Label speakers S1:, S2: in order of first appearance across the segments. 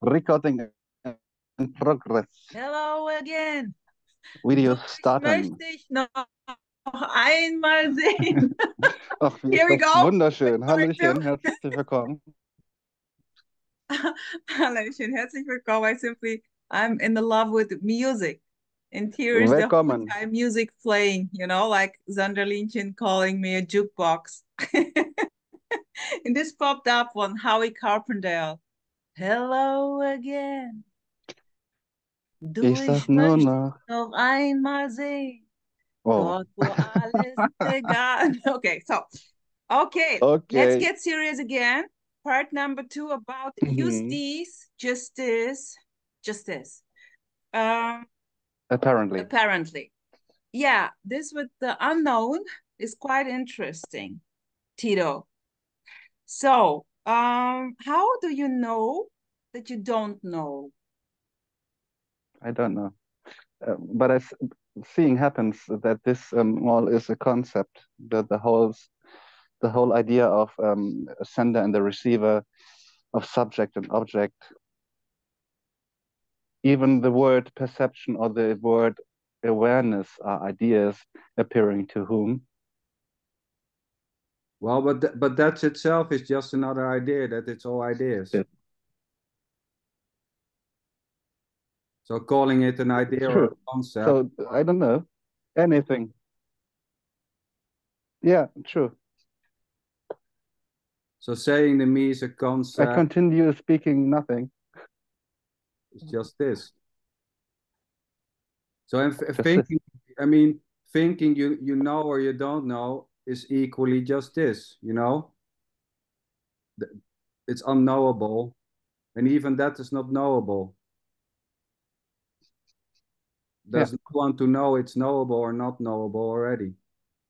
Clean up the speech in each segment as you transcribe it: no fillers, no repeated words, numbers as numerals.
S1: Recording in progress.
S2: Hello again.
S1: Video
S2: Du, ich
S1: starten.
S2: möchte dich noch einmal sehen.
S1: Ach, wie
S2: Here
S1: ist
S2: we
S1: das
S2: go.
S1: wunderschön. Hallöchen, herzlich willkommen.
S2: Hallöchen, herzlich willkommen. I'm in the love with music. And here is the whole
S1: Willkommen.
S2: time music playing, you know, like Zanderlinchen calling me a jukebox. And this popped up on Howie Carpendale. Hello again. Du,
S1: Ich sag
S2: ich
S1: nur
S2: möchte
S1: noch.
S2: dich noch einmal sehen.
S1: Oh.
S2: Dort, wo alles egal. Okay, let's
S1: Okay.
S2: get serious again. Part number 2 about JustDies, JustThis. Apparently. Yeah, this with the unknown is quite interesting, Tido. So, how do you know that you don't know?
S1: I don't know. But seeing happens that this all is a concept, that the whole idea of a sender and the receiver, of subject and object. Even the word perception or the word awareness are ideas appearing to whom?
S3: Well, but that itself is just another idea, that it's all ideas.
S1: Yes.
S3: So calling it an idea or a concept.
S1: So I don't know. Anything. Yeah, true.
S3: So saying the me is a concept.
S1: I continue speaking nothing.
S3: It's just this. So I'm thinking, I mean, thinking you know or you don't know is equally just this, you know? It's unknowable, and even that is not knowable. There's no one to know it's knowable or not knowable already.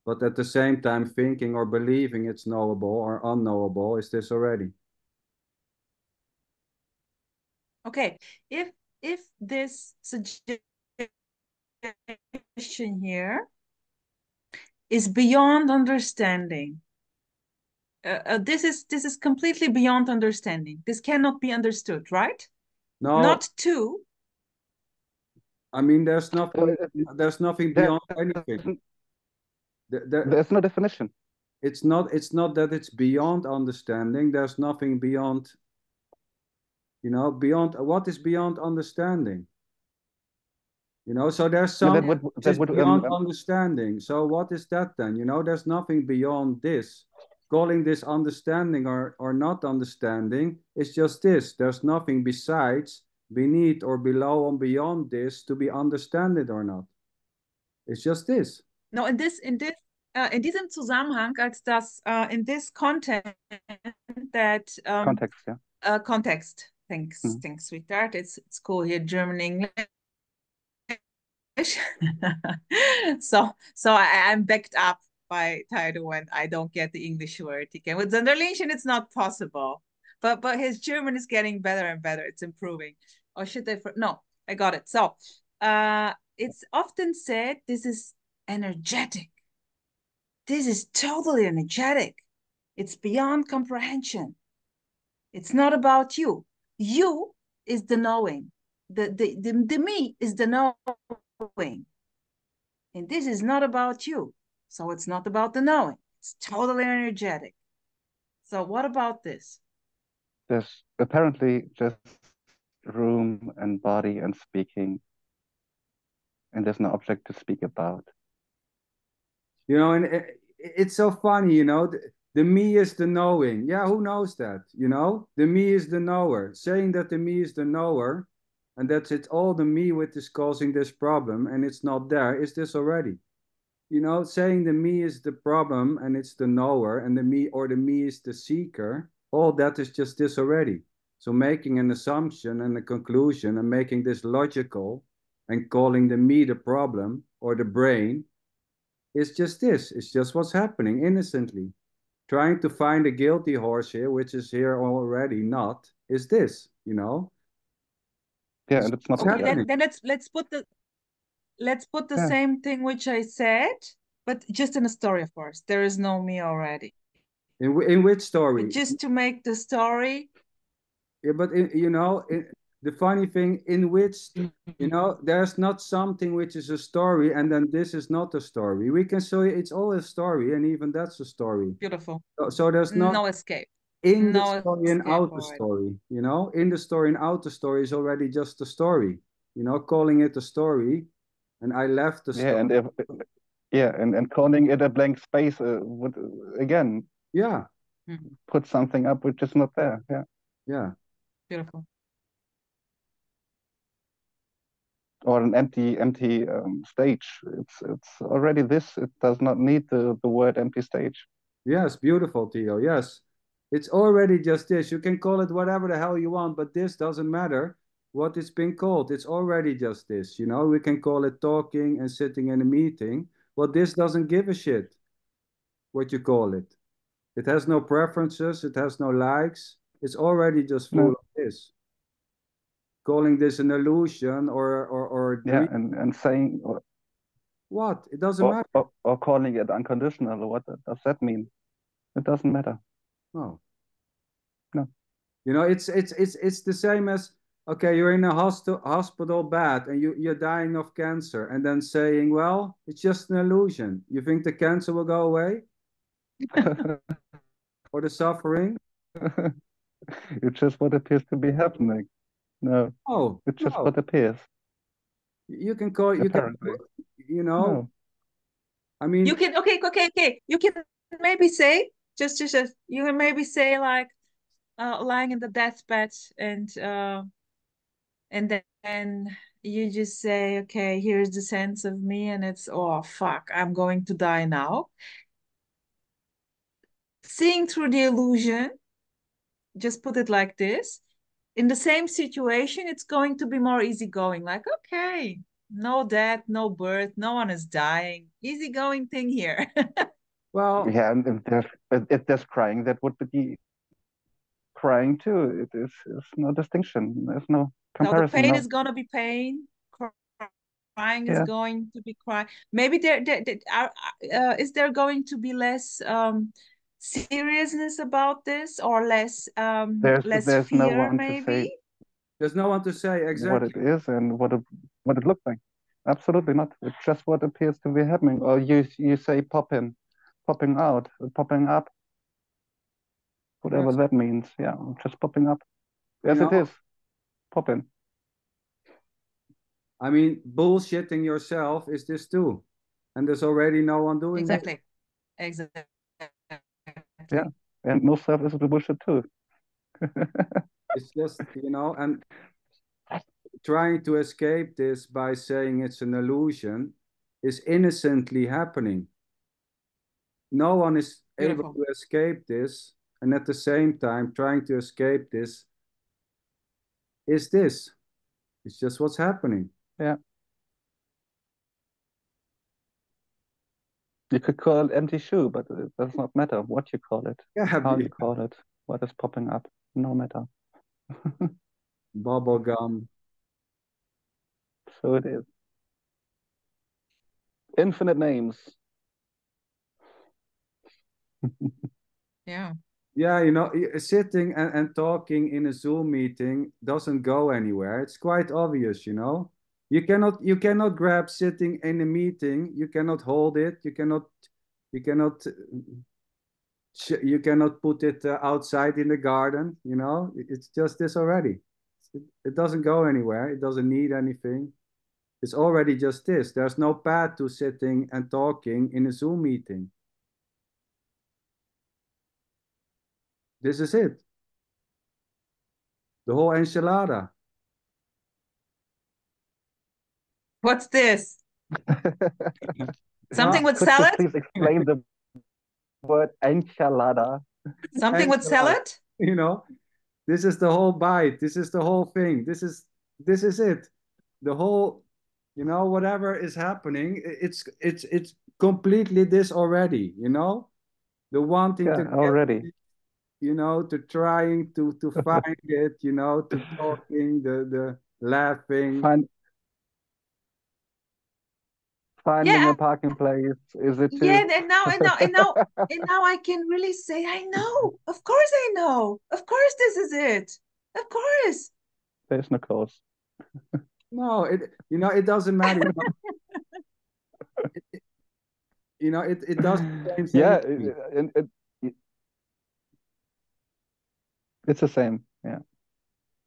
S3: But at the same time, thinking or believing it's knowable or unknowable is this already.
S2: Okay, if this suggestion here is beyond understanding, this is completely beyond understanding. This cannot be understood, right?
S3: No.
S2: Not two.
S3: I mean, there's nothing beyond anything.
S1: There's no definition.
S3: It's not that it's beyond understanding. There's nothing beyond, you know, beyond what is beyond understanding. You know, so there's something beyond understanding. So what is that then? You know, there's nothing beyond this. Calling this understanding or not understanding is just this. There's nothing besides, beneath or below and beyond this to be understood or not. It's just this.
S2: No, in diesem Zusammenhang, als das in this content that
S1: context, yeah.
S2: Context. Thanks, sweetheart. It's cool here, German English. so I'm backed up by Tido when I don't get the English word. Again, with Zanderlinchen, it's not possible. But his German is getting better and better. It's improving. Or should I? No, I got it. So it's often said this is energetic. This is totally energetic. It's beyond comprehension. It's not about you. You is the knowing. The me is the knowing. And this is not about you. So it's not about the knowing. It's totally energetic. So what about this?
S1: There's apparently just room and body and speaking. And there's no object to speak about.
S3: You know, and it's so funny, you know, the me is the knowing. Yeah, who knows that? You know, the me is the knower. Saying that the me is the knower and that's it, all the me which is causing this problem and it's not there, is this already? You know, saying the me is the problem and it's the knower and the me is the seeker, all that is just this already. So making an assumption and a conclusion and making this logical and calling the me the problem or the brain is just this. It's just what's happening innocently. Trying to find a guilty horse here, which is here already not, is this, you know?
S1: Yeah, and it's not
S2: okay, then let's put the same thing which I said, but just in a story, of course. There is no me already.
S3: In which story?
S2: But just to make the story.
S3: Yeah, but you know, the funny thing in which, you know, there's not something which is a story and then this is not a story. We can say it's all a story and even that's a story.
S2: Beautiful.
S3: So there's not
S2: No escape.
S3: in the
S2: No
S3: story and
S2: escape
S3: out the
S2: already.
S3: story, you know, in the story and out the story is already just a story, you know, calling it a story. And I left the
S1: Yeah,
S3: story.
S1: and if and calling it a blank space would again
S3: Yeah,
S1: put something up which is not there. Yeah.
S3: yeah.
S2: Beautiful.
S1: Or an empty stage. It's already this. It does not need the word empty stage.
S3: Yes, beautiful, Theo. Yes. It's already just this. You can call it whatever the hell you want, but this doesn't matter what it's been called. It's already just this. You know, we can call it talking and sitting in a meeting. Well, this doesn't give a shit what you call it. It has no preferences, it has no likes. It's already just full
S1: No.
S3: of this. Calling this an illusion or a
S1: Yeah,
S3: dream.
S1: and saying
S3: What? It doesn't matter.
S1: or calling it unconditional. What does that mean? It doesn't matter.
S3: No.
S1: No.
S3: You know, it's the same as okay, you're in a hospital bed and you're dying of cancer, and then saying, well, it's just an illusion. You think the cancer will go away or the suffering?
S1: It's just what appears to be happening. No,
S3: Oh,
S1: it's just
S3: no.
S1: what appears,
S3: You can call you can
S1: apparently.
S3: you know,
S1: No.
S3: I mean,
S2: You can okay. You can maybe say just you can maybe say like lying in the deathbed and then you just say, okay, here's the sense of me, and it's oh fuck, I'm going to die now. Seeing through the illusion, just put it like this. In the same situation, it's going to be more easygoing. Like, okay, no death, no birth, no one is dying. Easygoing thing here.
S3: well,
S1: Yeah, and if there's crying, that would be crying too. It's no distinction. There's no
S2: So the
S1: comparison.
S2: pain
S1: No.
S2: is gonna be pain. Crying is
S1: Yeah.
S2: going to be cry. Maybe is there going to be less seriousness about this or less
S1: There's no
S2: fear
S1: one to say
S2: maybe?
S3: there's no one to say
S1: what it
S3: exactly.
S1: is and what it looks like. Absolutely not. It's just what appears to be happening. Or you say popping out, popping up, whatever
S3: Yes.
S1: that means. Yeah, just popping up.
S3: You
S1: As it
S3: know,
S1: is, popping.
S3: I mean, bullshitting yourself is this too. And there's already no one doing that.
S2: Exactly. Exactly.
S1: Yeah, and most stuff is the bullshit too.
S3: It's just, you know, and trying to escape this by saying it's an illusion is innocently happening. No one is able
S2: Beautiful.
S3: to escape this. And at the same time, trying to escape this is this. It's just what's happening.
S1: Yeah, you could call it empty shoe, but it does not matter what you call it,
S3: Yeah,
S1: how you call it, what is popping up. No matter.
S3: bubble gum.
S1: So it is. Infinite names.
S2: Yeah.
S3: Yeah, you know, sitting and talking in a Zoom meeting doesn't go anywhere. It's quite obvious, you know. You cannot grab sitting in a meeting. You cannot hold it. You cannot put it outside in the garden, you know. It's just this already. It doesn't go anywhere. It doesn't need anything. It's already just this. There's no path to sitting and talking in a Zoom meeting. This is it. The whole enchilada.
S2: What's this? Something
S3: No,
S2: with
S1: Could you
S2: salad?
S1: please explain the word enchilada?
S2: Something with
S3: enchilada.
S2: salad?
S3: You know, this is the whole bite. This is the whole thing. This is it. The whole, you know, whatever is happening, it's completely this already, you know? The wanting to
S1: Yeah,
S3: get
S1: already.
S3: it, you know, to trying to find it, you know, to talking, the laughing.
S1: Find, finding a
S2: Yeah,
S1: parking place, is it
S2: yeah,
S1: too?
S2: and now I can really say, I know. Of course I know. Of course this is it. Of course.
S1: There's no cause.
S3: No, it doesn't matter. It doesn't change
S1: Yeah,
S3: anything.
S1: it's the same. Yeah.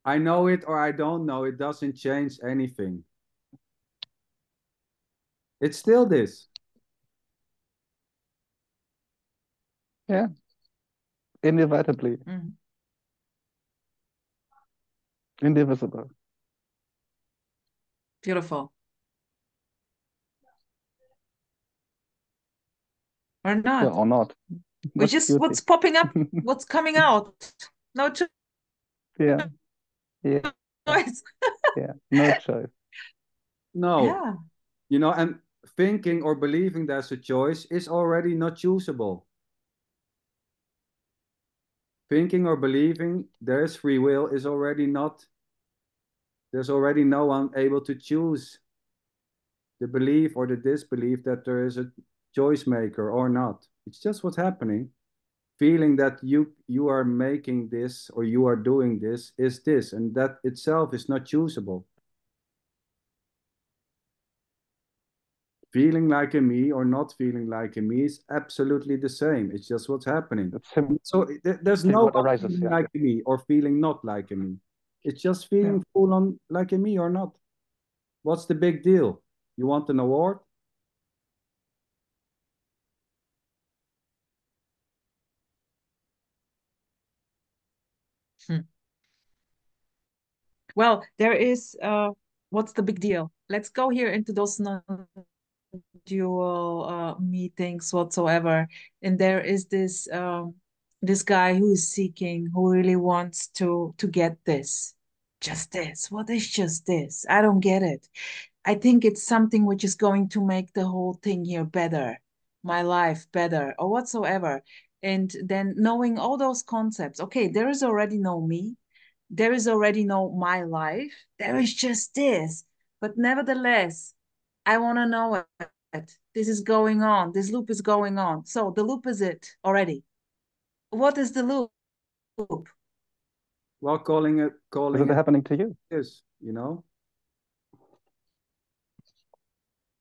S3: I know it or I don't know. It doesn't change anything. It's still this.
S1: Yeah. Inevitably. Indivisible.
S2: Beautiful. Or not.
S1: Yeah, or not.
S2: Which is
S1: beauty.
S2: what's popping up, what's coming out. No choice.
S1: Yeah. Yeah. Yeah. No choice.
S3: No.
S2: Yeah.
S3: And thinking or believing there's a choice is already not choosable. Thinking or believing there is free will is already not, there's already no one able to choose the belief or the disbelief that there is a choice maker or not. It's just what's happening. Feeling that you are making this or you are doing this is this, and that itself is not choosable. Feeling like a me or not feeling like a me is absolutely the same. It's just what's happening. So there's no
S1: what arises,
S3: feeling
S1: yeah.
S3: like a me or feeling not like a me. It's just feeling full on like a me or not. What's the big deal? You want an award?
S2: Well, there is what's the big deal? Let's go here into those non-dual meetings whatsoever. And there is this guy who is seeking, who really wants to get this. Just this. What is just this? I don't get it. I think it's something which is going to make the whole thing here better, my life better, or whatsoever. And then knowing all those concepts, okay, there is already no me, there is already no my life, there is just this. But nevertheless, I want to know it. This is going on, this loop is going on. So the loop is it already. What is the loop?
S3: Well, calling
S1: is it happening to you?
S3: Is,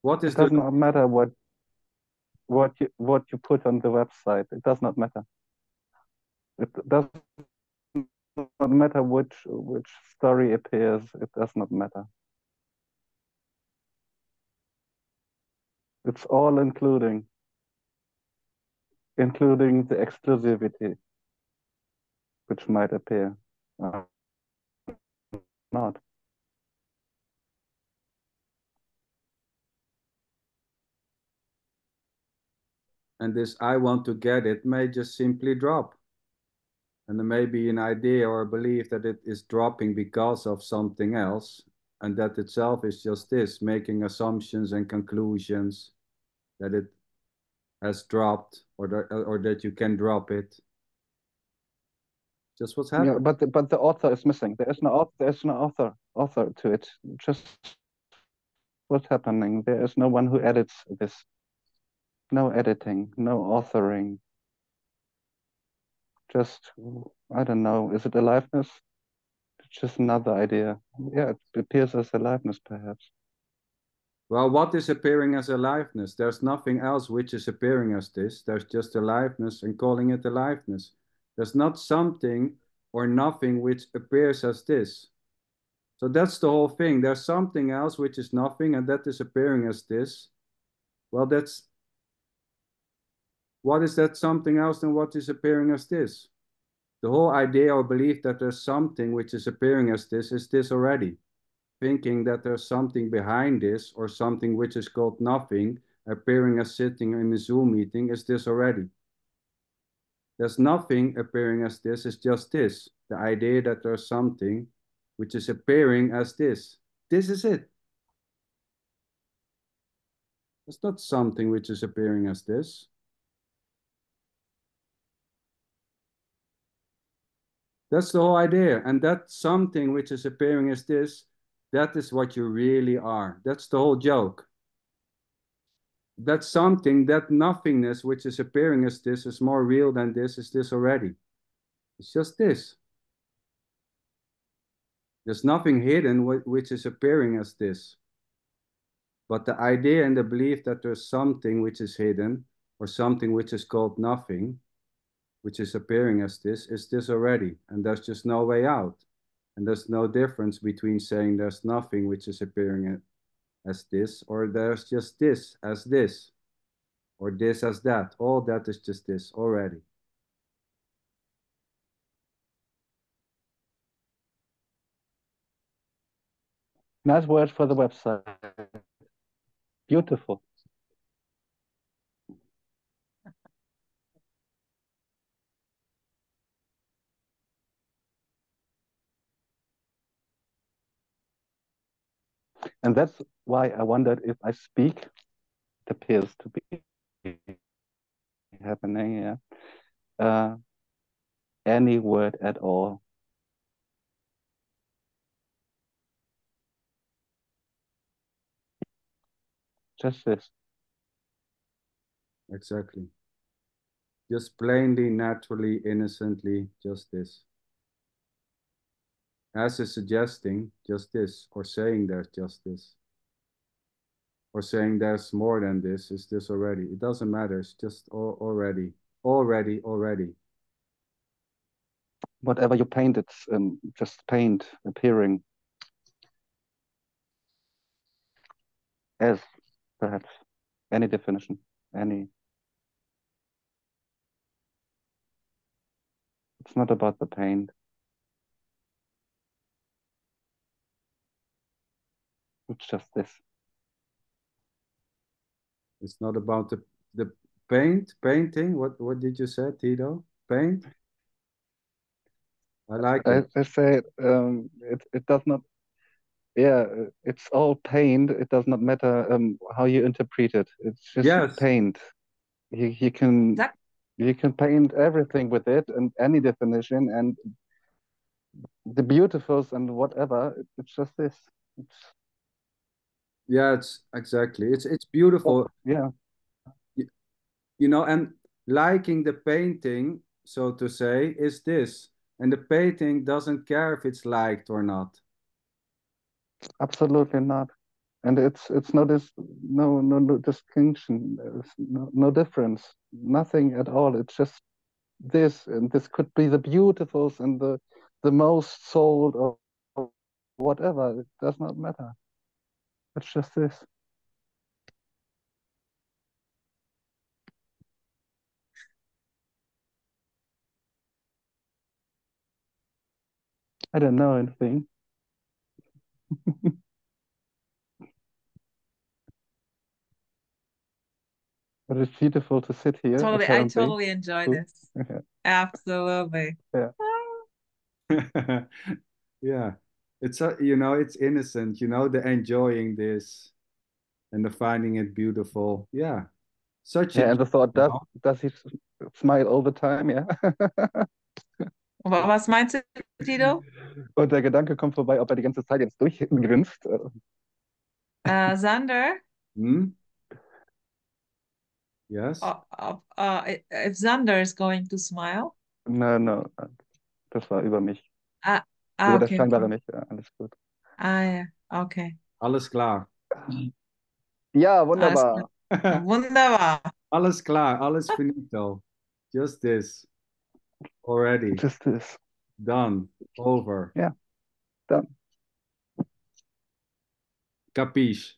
S3: what is
S1: it does not matter what you put on the website. It does not matter. It does not matter which story appears. It does not matter. It's all including the exclusivity which might appear. Not.
S3: And this I want to get it may just simply drop. And there may be an idea or a belief that it is dropping because of something else, and that itself is just this, making assumptions and conclusions that it has dropped or that you can drop it. Just what's happening.
S1: Yeah, but the author is missing. There's no author to it. Just what's happening. There is no one who edits this. No editing, no authoring. Just, I don't know, is it aliveness? It's just another idea. Yeah, it appears as aliveness, perhaps.
S3: Well, what is appearing as aliveness? There's nothing else which is appearing as this. There's just aliveness and calling it aliveness. There's not something or nothing which appears as this. So that's the whole thing. There's something else which is nothing, and that is appearing as this. Well, what is that something else than what is appearing as this? The whole idea or belief that there's something which is appearing as this is this already. Thinking that there's something behind this or something which is called nothing appearing as sitting in a Zoom meeting is this already. There's nothing appearing as this, it's just this. The idea that there's something which is appearing as this. This is it. It's not something which is appearing as this. That's the whole idea. And that something which is appearing as this, that is what you really are. That's the whole joke. That something, that nothingness which is appearing as this is more real than this is this already. It's just this. There's nothing hidden which is appearing as this. But the idea and the belief that there's something which is hidden or something which is called nothing, which is appearing as this, is this already. And there's just no way out. And there's no difference between saying there's nothing which is appearing as this, or there's just this as this, or this as that. All that is just this already.
S1: Nice word for the website. Beautiful. And that's why I wondered if I speak, it appears to be happening, yeah. Any word at all. Just this.
S3: Exactly. Just plainly, naturally, innocently, just this. As is suggesting just this, or saying there's just this, or saying there's more than this, is this already. It doesn't matter, it's just already, already.
S1: Whatever you paint, it's just paint appearing as perhaps any definition, any. It's not about the paint. It's just this.
S3: It's not about the painting. What did you say, Tido? Paint? I like it.
S1: I say it does not. Yeah, it's all paint. It does not matter how you interpret it. It's just
S3: Yes.
S1: paint. You can paint everything with it and any definition and the beautifuls and whatever. It's just this.
S3: Yeah, it's exactly. It's beautiful.
S1: Yeah.
S3: You know, and liking the painting, so to say, is this. And the painting doesn't care if it's liked or not.
S1: Absolutely not. And it's no no distinction. There's no difference. Nothing at all. It's just this, and this could be the beautifuls and the most sold or whatever. It does not matter. It's just this. I don't know anything. But it's beautiful to sit here,
S2: I
S1: apparently.
S2: totally enjoy this. Absolutely.
S1: Yeah.
S3: Yeah. It's you know, it's innocent, you know, the enjoying this and the finding it beautiful. Yeah. Such a
S1: Yeah, and the thought,
S3: you know?
S1: does he smile all the time? Yeah.
S2: Was meinst du, Tito?
S1: Und der Gedanke kommt vorbei, ob er die ganze Zeit jetzt durchgrinst.
S2: Sander?
S3: Hmm? Yes.
S2: If Sander is going to smile?
S1: No, das war über mich.
S2: Über
S1: das
S2: okay,
S1: scheinbare
S2: okay.
S1: mich. Ja, alles gut.
S2: Ja, okay.
S3: Alles klar.
S1: Ja, wunderbar.
S2: Wunderbar.
S3: Alles klar, alles finito. Just this. Already.
S1: Just this.
S3: Done. Over.
S1: Yeah, done.
S3: Capiche.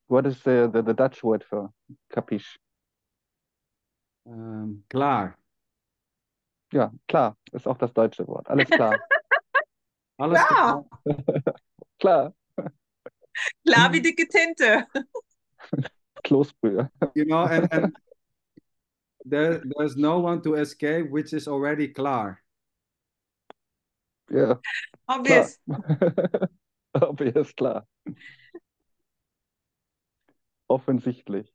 S1: What is the Dutch word for capiche?
S3: Klar.
S1: Ja, klar, ist auch das deutsche Wort. Alles klar.
S3: Alles klar.
S1: Klar.
S2: Klar wie dicke Tinte.
S1: Kloßbrühe.
S3: You know, and there's no one to escape, which is already klar.
S1: Ja.
S2: Obvious.
S1: Klar. Obvious, klar. Offensichtlich.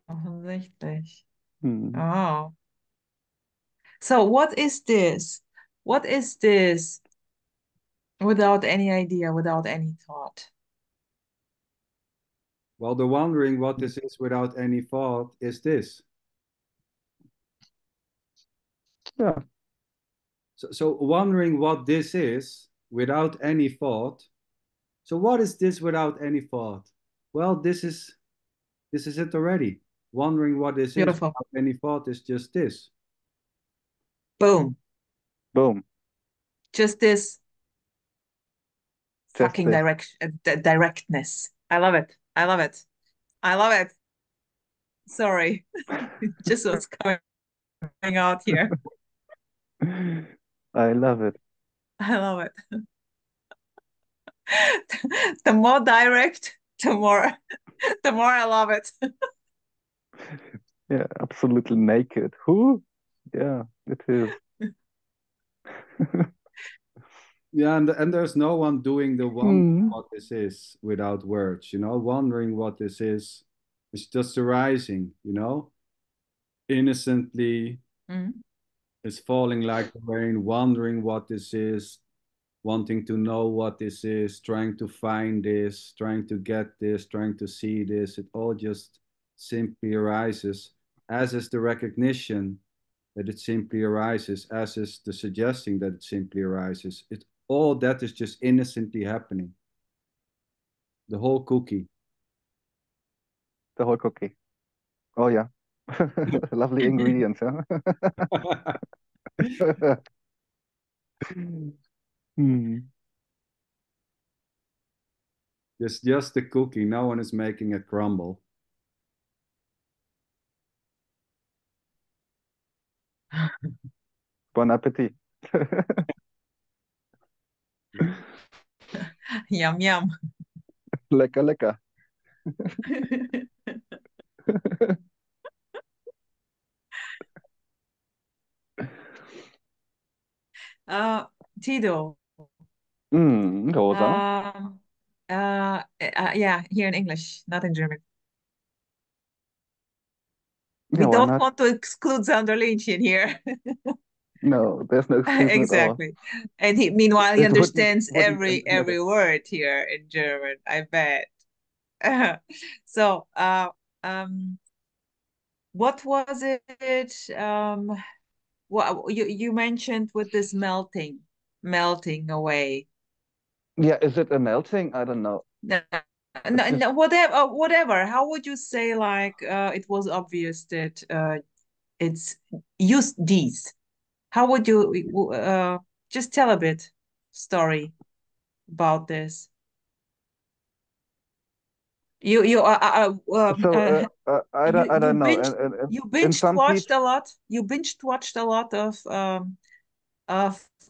S2: Offensichtlich.
S1: Hm.
S2: Oh. So what is this? What is this without any idea, without any thought?
S3: Well, the wondering what this is without any thought is this.
S1: Yeah.
S3: So wondering what this is without any thought. So what is this without any thought? Well, this is it already. Wondering what this is
S2: Beautiful.
S3: without any thought is just this.
S2: Boom.
S1: Boom.
S2: Just this
S1: Just
S2: fucking
S1: this.
S2: directness. I love it. I love it. I love it. Sorry. Just what's coming out here.
S1: I love it.
S2: I love it. The more direct, the more I love it.
S1: Yeah, absolutely naked. Who? Yeah, it is.
S3: Yeah, and there's no one doing the wondering what this is without words, you know, wondering what this is just arising, you know, innocently.
S2: Mm.
S3: It's falling like the rain, wondering what this is, wanting to know what this is, trying to find this, trying to get this, trying to see this. It all just simply arises, as is the recognition that it simply arises, as is the suggesting that it simply arises. It all that is just innocently happening. The whole cookie.
S1: The whole cookie. Oh yeah. Lovely ingredients, huh? Hmm.
S3: It's just the cookie. No one is making it crumble.
S1: Bon appetit.
S2: Yum yum.
S1: Lecker, lecker.
S2: Tido.
S1: Rosa.
S2: Yeah, here in English, not in German.
S1: Yeah,
S2: We
S1: why
S2: don't
S1: not?
S2: want to exclude Zanderlinchen here.
S1: No, there's no exclusion at all.
S2: Exactly. And meanwhile, he
S1: It wouldn't
S2: understands
S1: wouldn't limit
S2: every
S1: it.
S2: word here in German, I bet. So, what was it? What you mentioned with this melting away.
S1: Yeah, is it a melting? I don't know.
S2: No,
S1: It's
S2: no,
S1: just
S2: no, whatever. How would you say like it was obvious that it's use these? How would you just tell a bit story about this? You
S1: so I
S2: you
S1: don't know.
S2: you
S1: In
S2: binged
S1: some
S2: watched
S1: teach
S2: a lot. You binged watched a lot of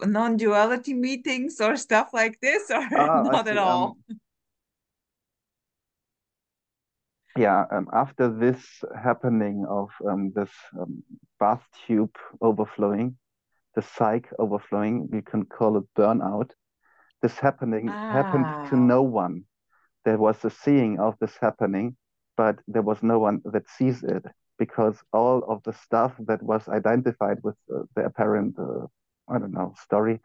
S2: non-duality meetings or stuff like this, or
S1: I
S2: not at
S1: see.
S2: all?
S1: Yeah, after this happening of this bath tube overflowing, the psych overflowing, we can call it burnout. This happening happened to
S2: Ah,
S1: no one. There was a seeing of this happening, but there was no one that sees it because all of the stuff that was identified with the apparent, I don't know, story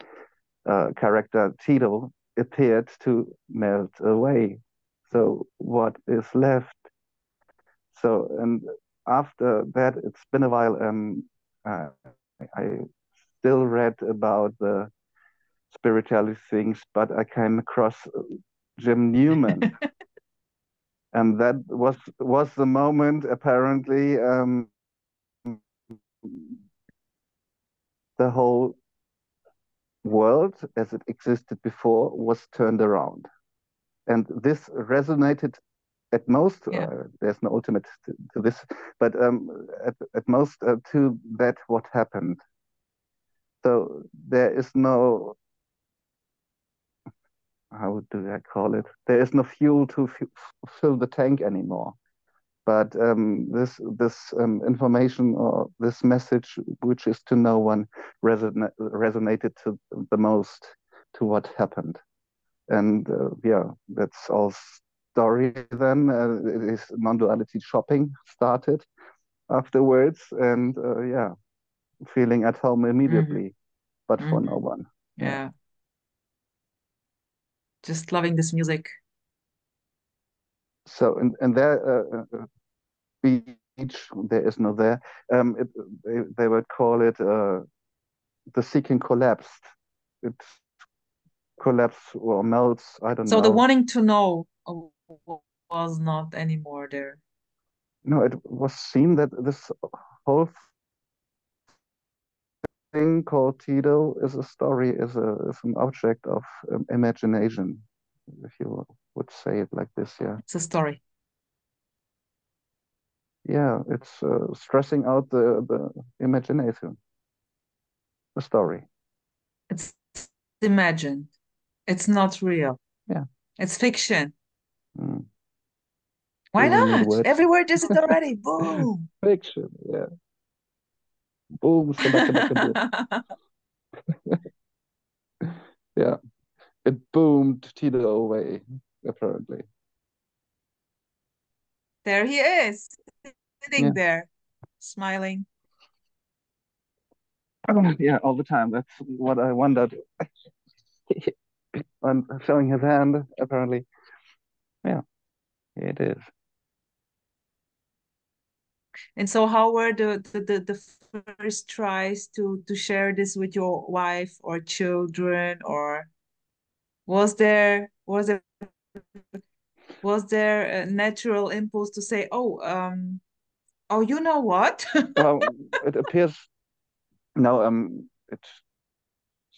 S1: character Tido appeared to melt away. So what is left? So, and after that, it's been a while. I, I still read about the spirituality things, but I came across Jim Newman, and that was the moment. Apparently, the whole world as it existed before was turned around, and this resonated at most.
S2: yeah.
S1: There's no ultimate to this, but at most to that what happened. So there is no, how do I call it? There is no fuel to fill the tank anymore. But this information or this message, which is to no one, resonated to the most to what happened. And yeah, that's all story then. It is non-duality shopping started afterwards, and yeah, feeling at home
S2: Hmm.
S1: immediately, but for no
S2: Hmm.
S1: one. Yeah.
S2: Yeah. Just loving this music.
S1: So in their beach, there is no there. They would call it the seeking collapsed. It collapses or melts. I don't
S2: So the
S1: know.
S2: wanting to know was not anymore there.
S1: No, it was seen that this whole thing called Tido is a story, is an object of imagination, if you would say it like this. Yeah.
S2: It's a story.
S1: Yeah, it's stressing out the imagination, the story.
S2: It's imagined. It's not real.
S1: Yeah.
S2: It's fiction.
S1: Mm.
S2: Why
S1: Do we need
S2: not?
S1: words?
S2: Everywhere does it already. Boom.
S1: Fiction. Yeah. Boom. Shabaka boom. Yeah. It boomed Tito away, apparently.
S2: There he is, sitting
S1: Yeah.
S2: there, smiling.
S1: Yeah, all the time. That's what I wondered. And showing his hand, apparently. Yeah, it is.
S2: And so how were the first tries to share this with your wife or children, or was there a natural impulse to say, oh, you know what?
S1: It appears now. It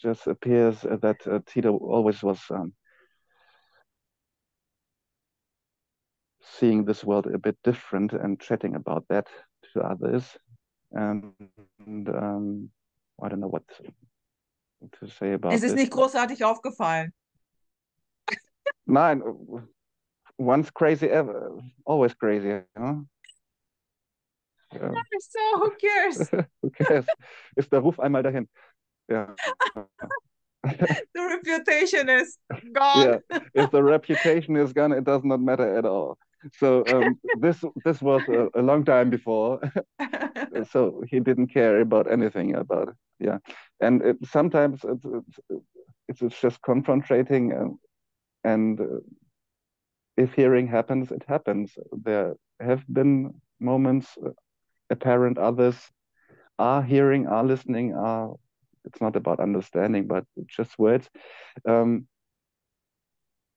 S1: just appears that Tito always was seeing this world a bit different and chatting about that to others. And I don't know what to say about
S2: Es ist
S1: this.
S2: nicht großartig aufgefallen.
S1: Nein, once crazy, ever, always crazy, huh? Ja.
S2: So who cares?
S1: Who cares? Ist der Ruf einmal dahin. Ja.
S2: The reputation is gone.
S1: Yeah, if the reputation is gone, it does not matter at all. So this was a long time before, so he didn't care about anything about it. Yeah, and sometimes it's just confronting, and if hearing happens, it happens. There have been moments, apparent others are hearing, are listening, are. It's not about understanding, but just words. Um,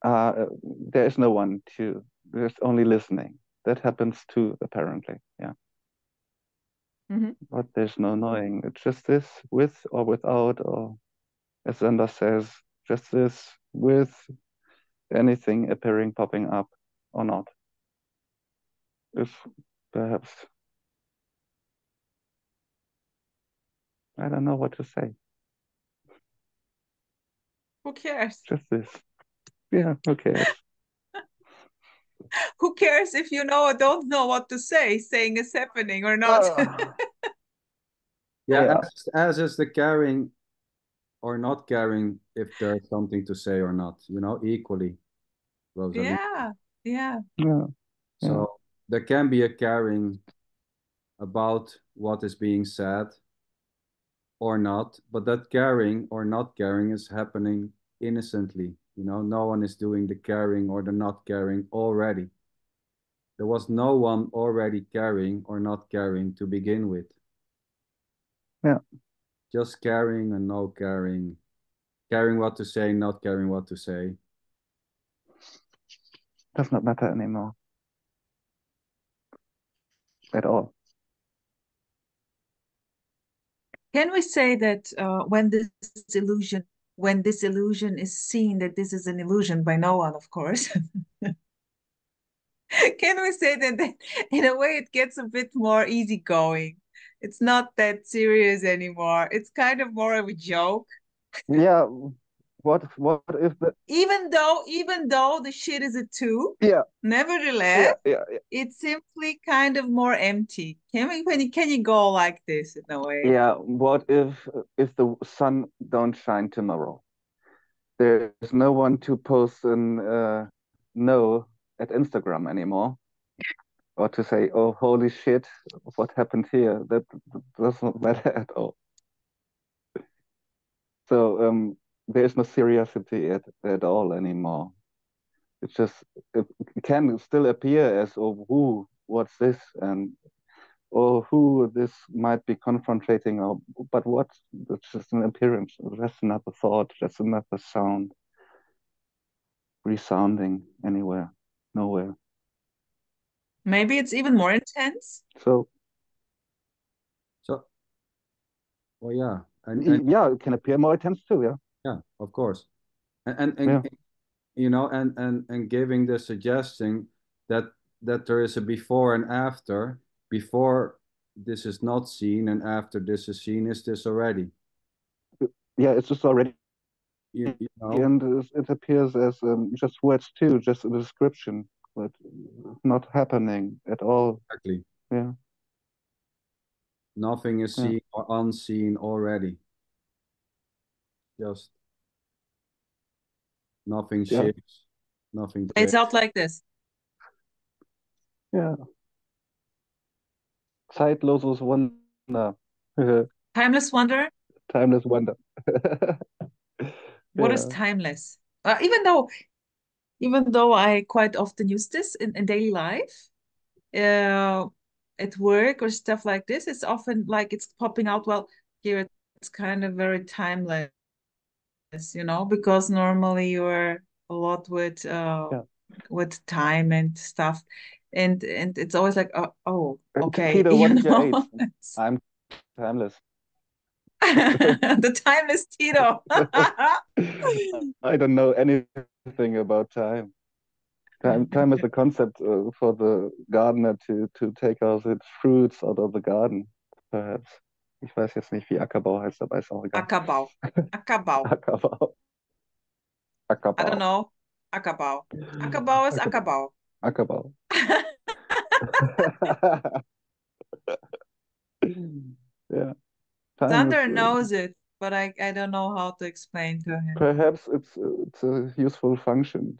S1: there is no one to, there's only listening. That happens too, apparently. Yeah.
S2: Mm-hmm.
S1: But there's no knowing. It's just this, with or without, or as Zander says, just this with anything appearing, popping up or not. Is perhaps, I don't know what to say.
S2: Who cares?
S1: Just this. Yeah, who cares?
S2: Who cares if you know or don't know what to say? Saying is happening or not.
S3: Yeah,
S1: Yeah.
S3: as is the caring or not caring if there's something to say or not, equally, Rosalie.
S2: Yeah.
S1: Yeah.
S3: So there can be a caring about what is being said or not, but that caring or not caring is happening innocently. No one is doing the caring or the not caring already. There was no one already caring or not caring to begin with.
S1: Yeah.
S3: Just caring and no caring. Caring what to say, not caring what to say.
S1: Does not matter anymore. At all.
S2: Can we say that when this illusion is seen, that this is an illusion by no one, of course? Can we say that in a way it gets a bit more easygoing? It's not that serious anymore. It's kind of more of a joke.
S1: Yeah. What if the
S2: Even though the shit is a two, nevertheless,
S1: yeah.
S2: it's simply kind of more empty. Can you go like this in a way?
S1: Yeah, what if the sun don't shine tomorrow? There's no one to post an no at Instagram anymore, or to say, oh, holy shit, what happened here? That does not matter at all. So there's no seriousity at all anymore. It's just it can still appear as, oh, who, what's this, and or who this might be confronting, or but what? It's just an appearance. Just another thought. Just another sound, resounding anywhere, nowhere.
S2: Maybe it's even more intense.
S1: So
S3: well, yeah,
S1: yeah, it can appear more intense too. Yeah,
S3: yeah, of course, and
S1: yeah,
S3: you know, and giving the suggestion that there is a before and after. Before this is not seen, and after this is seen, is this already?
S1: yeah. It's just already,
S3: You know,
S1: and it appears as just words too, just a description, but not happening at all.
S3: exactly.
S1: Yeah,
S3: Nothing is
S1: yeah,
S3: seen or unseen already. Just nothing
S1: yeah,
S3: shifts, nothing
S2: It's
S3: changes.
S2: out like this.
S1: yeah. Zeitloses Wunder.
S2: Timeless wonder.
S1: Timeless wonder.
S2: What is
S1: Yeah,
S2: timeless? Even though I quite often use this in daily life, uh, at work or stuff like this, it's often like it's popping out. Well, here it's kind of very timeless, because normally you're a lot
S1: yeah.
S2: with time and stuff, and it's always like, oh, okay,
S1: Tito, what is your age?
S2: It's
S1: I'm timeless.
S2: the timeless Tito.
S1: I don't know anything about time. Time is a concept for the gardener to take out its fruits out of the garden, perhaps. Ich weiß jetzt nicht, wie Ackerbau heißt, aber ist auch egal.
S2: Ackerbau. Ackerbau.
S1: Ackerbau.
S2: I don't
S1: Ackerbau.
S2: know. Ackerbau. Ackerbau is
S1: Ackerbau.
S2: Ackerbau.
S1: Ackerbau. Yeah, time is
S2: Sander knows it, but I don't know how to explain to him.
S1: perhaps it's a useful function,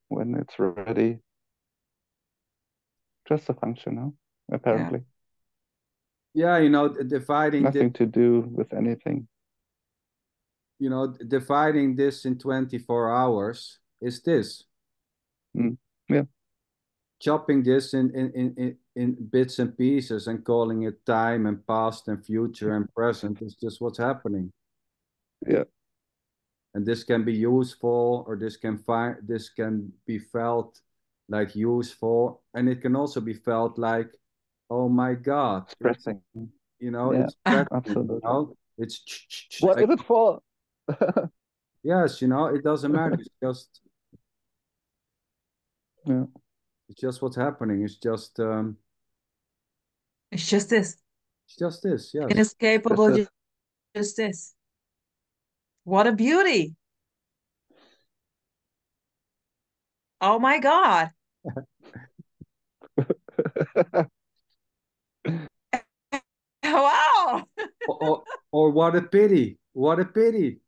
S1: when it's ready. Just a function, huh? Apparently.
S3: Yeah, you know, dividing this,
S1: Nothing to do with anything.
S3: dividing this in 24 hours is this.
S1: Yeah,
S3: Chopping this in bits and pieces and calling it time and past and future and present is just what's happening.
S1: yeah,
S3: And this can be useful, or this can be felt like useful, and it can also be felt like, oh my God,
S1: expressing. Yeah,
S3: it's pressing,
S1: absolutely.
S3: it's
S1: What
S3: like,
S1: is it for?
S3: yes, it doesn't matter.
S1: Yeah,
S3: It's just what's happening.
S2: It's just this.
S3: It's just this. Yes.
S1: just
S2: Inescapable
S1: this.
S2: just this. What a beauty. Oh my God. Wow.
S3: Or what a pity. What a pity.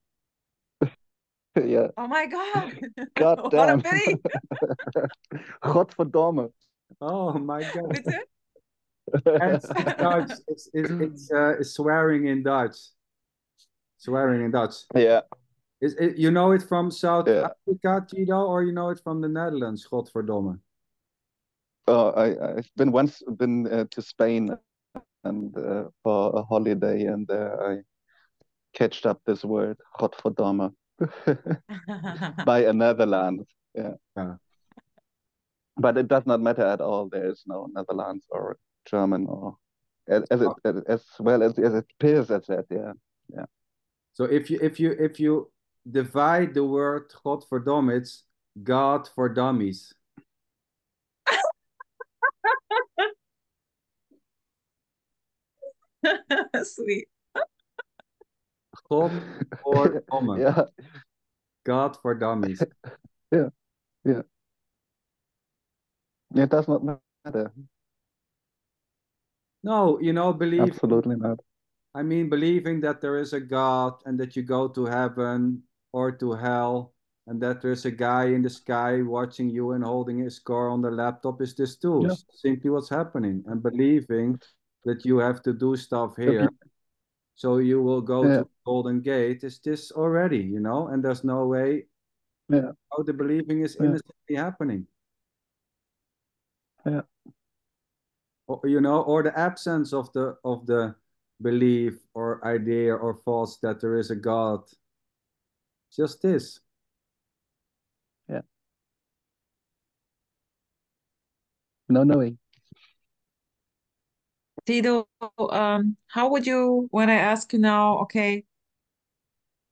S1: Yeah.
S2: Oh my God.
S1: God
S2: What a
S1: damn.
S2: pity.
S1: Godverdomme.
S3: Oh my God.
S2: Bitte?
S3: It's Dutch. It's swearing in Dutch. Swearing in Dutch.
S1: Yeah.
S3: You know it from South
S1: Yeah.
S3: Africa, Tido, or you know it from the Netherlands, Godverdomme?
S1: Oh, I've been to Spain and for a holiday, and I catched up this word, Godverdomme, by a Netherlands. Yeah.
S3: Yeah.
S1: But it does not matter at all. There is no Netherlands or German, or as well as it appears as that. Yeah. Yeah.
S3: So if you divide the word Godverdomme, it's God for dummies.
S2: Sweet.
S3: Godverdomme.
S1: Yeah.
S3: God for dummies.
S1: Yeah. Yeah. It does not matter.
S3: No, believe.
S1: Absolutely not.
S3: I mean, believing that there is a God and that you go to heaven or to hell, and that there's a guy in the sky watching you and holding his score on the laptop is this too.
S1: Yeah.
S3: Simply what's happening. And believing that you have to do stuff here, so you will go
S1: Yeah.
S3: to Golden Gate is this already, and there's no way
S1: Yeah.
S3: How the believing is
S1: Yeah.
S3: innocently happening.
S1: Yeah.
S3: Or, or the absence of the belief or idea or thoughts that there is a God. Just this.
S1: Yeah. No knowing.
S2: Tido, how would you, when I ask you now, okay,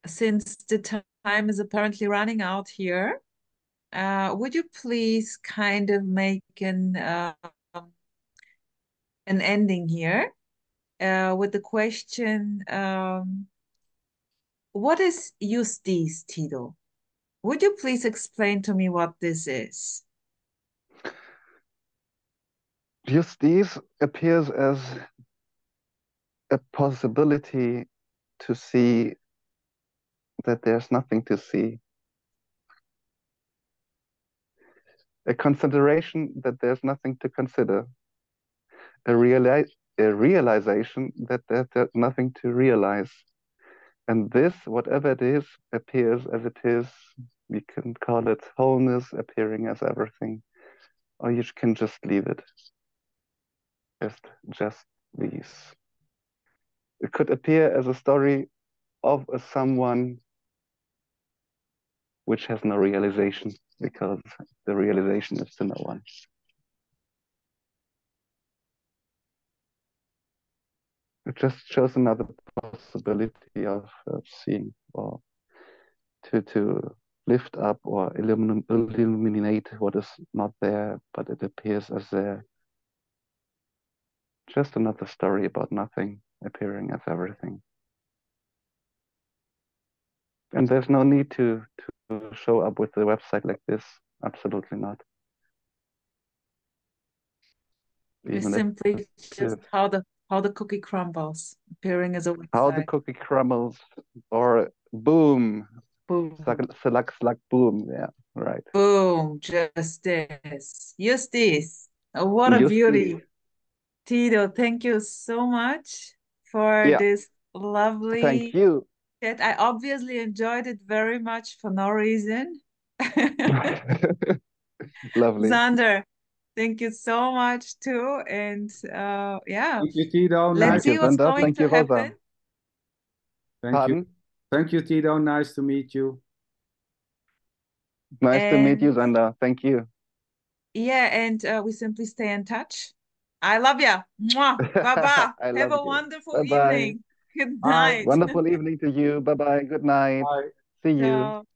S2: since the time is apparently running out here, would you please kind of make an ending here with the question, what is JustDies, Tido? Would you please explain to me what this is?
S1: JustDies appears as a possibility to see that there's nothing to see, a consideration that there's nothing to consider, a realization that there's nothing to realize. And this, whatever it is, appears as it is. We can call it wholeness appearing as everything, or you can just leave it as just these. It could appear as a story of someone which has no realization, because the realization is to no one. It just shows another possibility of seeing, or to lift up or illuminate what is not there, but it appears as there. Just another story about nothing appearing as everything. And there's no need to show up with the website like this. Absolutely not.
S2: It's
S1: Even
S2: simply just how the cookie crumbles, appearing as a
S1: how the
S2: website.
S1: cookie crumbles, or boom,
S2: Boom.
S1: slug, boom. Yeah, right.
S2: Boom, just this. Just this. Oh, what a
S1: You see.
S2: beauty. Tido, thank you so much for
S1: Yeah,
S2: this
S1: thank
S2: lovely
S1: you.
S2: chat. I obviously enjoyed it very much for no reason.
S1: Lovely.
S2: Xander, thank you so much too. And yeah,
S3: Thank you, Tido.
S2: let's
S1: Thank
S3: Nice.
S1: you,
S2: see what's
S1: Zander.
S2: going
S1: Thank
S2: to
S1: you,
S2: happen.
S1: Rosa.
S3: Thank you.
S1: Pardon?
S3: Thank you, Tido. Nice to meet you.
S1: Nice to meet you,
S2: And
S1: Zander. Thank you.
S2: yeah, and we simply stay in touch. I love ya. Mwah. Bye-bye.
S1: I
S2: Have
S1: love
S2: a
S1: you.
S2: wonderful
S1: Bye-bye.
S2: evening. Good
S3: Bye.
S2: night.
S1: Wonderful evening to you. Bye-bye. Good night.
S3: Bye.
S1: See you.
S2: Ciao.